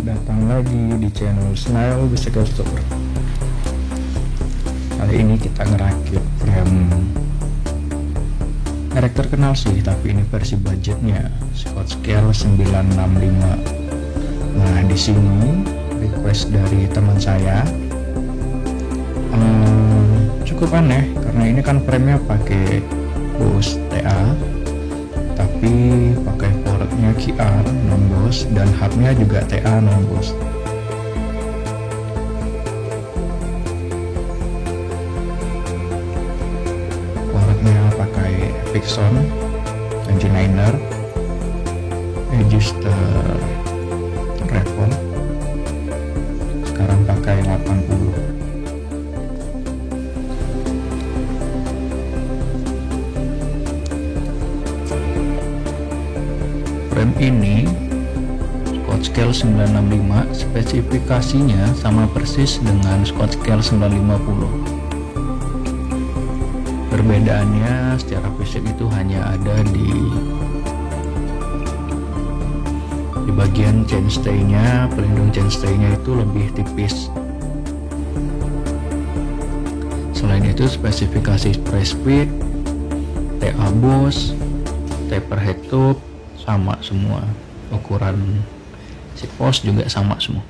datang lagi di channel Snail Bicycle Store. Kali ini kita ngerakit frame merek terkenal sih, tapi ini versi budgetnya, Scott Scale 965. Nah, di sini request dari teman saya cukup aneh karena ini kan frame-nya pakai Boss TA, tapi pakai portnya QR non Boss dan hubnya juga TA non Boss. Portnya pakai Vixon 29er, adjuster Revol, sekarang pakai 80. Frame ini Scott Scale 965, spesifikasinya sama persis dengan Scott Scale 950. Perbedaannya secara fisik itu hanya ada di bagian chainstay-nya, pelindung chainstay-nya itu lebih tipis. Selain itu spesifikasi spray speed, TA Boss, taper head tube sama semua, ukuran si pos juga sama semua.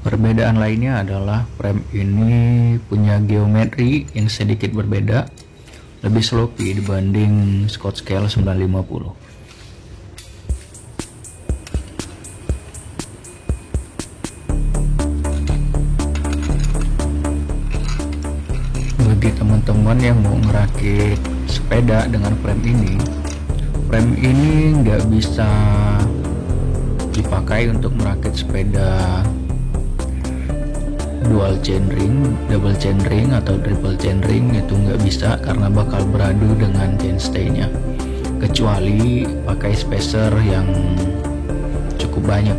Perbedaan lainnya adalah frame ini punya geometri yang sedikit berbeda, lebih slopy dibanding Scott Scale 950. Bagi teman-teman yang mau ngerakit sepeda dengan frame ini nggak bisa dipakai untuk merakit sepeda dual chainring, double chainring atau triple chainring. Itu nggak bisa karena bakal beradu dengan chainstay-nya, kecuali pakai spacer yang cukup banyak.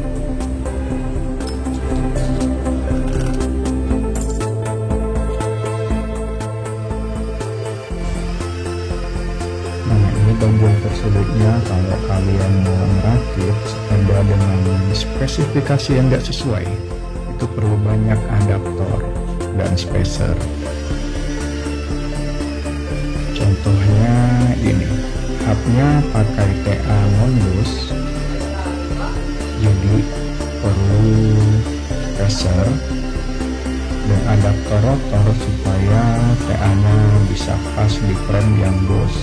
Bagian tersulitnya kalau kalian mau merakit sepeda dengan spesifikasi yang tidak sesuai, itu perlu banyak adaptor dan spacer. Contohnya ini, hubnya pakai TA non-boss, jadi perlu spacer dan adaptor rotor supaya TA nya bisa pas di frame yang boss.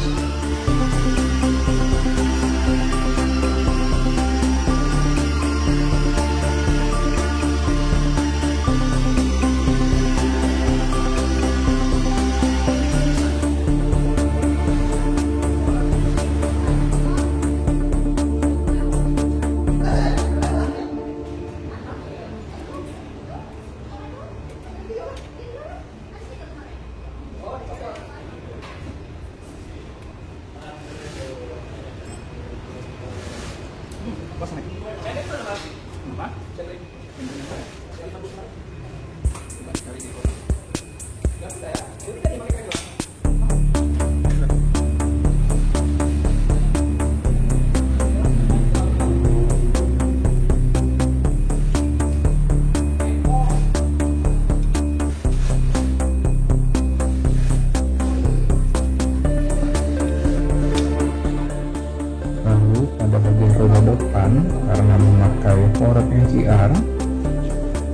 Karena memakai port QR,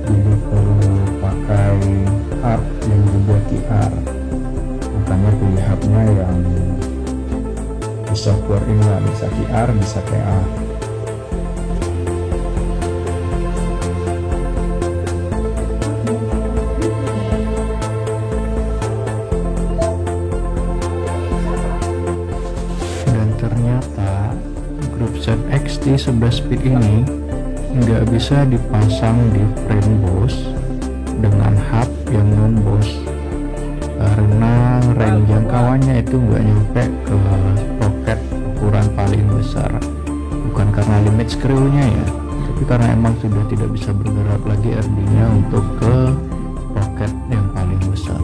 jadi perlu pakai hub yang juga QR, makanya pilih hubnya yang di software ini lah, bisa QR bisa TA. Dan ternyata grup set XT 11 speed ini nggak bisa dipasang di frame boss dengan hub yang non boss karena rem jangkauannya itu nggak nyampe ke sprocket ukuran paling besar, bukan karena limit screw-nya ya, tapi karena emang sudah tidak bisa bergerak lagi RD-nya untuk ke sprocket yang paling besar.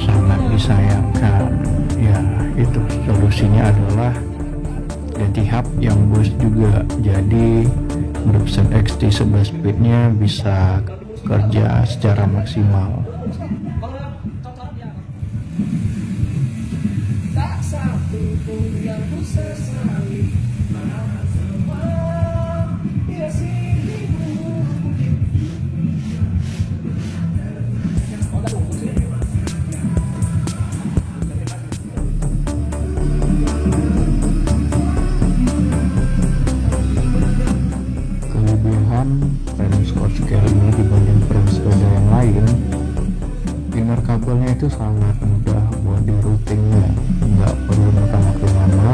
Sangat disayangkan ya, itu solusinya adalah ganti hub yang boost juga, jadi grup Zen XT 11 speednya bisa kerja secara maksimal. Kelebihan frame Scotch Care ini dibanding frame sepeda yang lain, inner kabelnya itu sangat mudah buat di routingnya, nggak perlu makan waktu lama,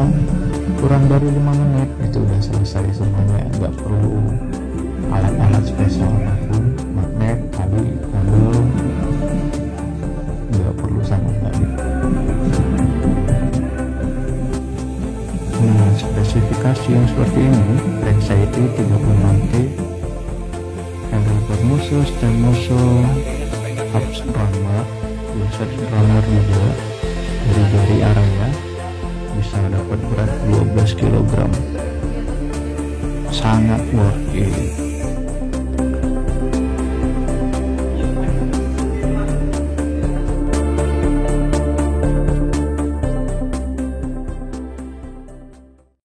kurang dari 5 menit itu udah selesai semuanya, nggak perlu alat-alat spesial apapun, magnet, tali, kabel, nggak perlu sama sekali. Nah, spesifikasi yang seperti ini, Anxiety 36T, handle bermusuh, stem musuh, hub runner, bisa runner juga, dari area, bisa dapat berat 12 kg, sangat worth it.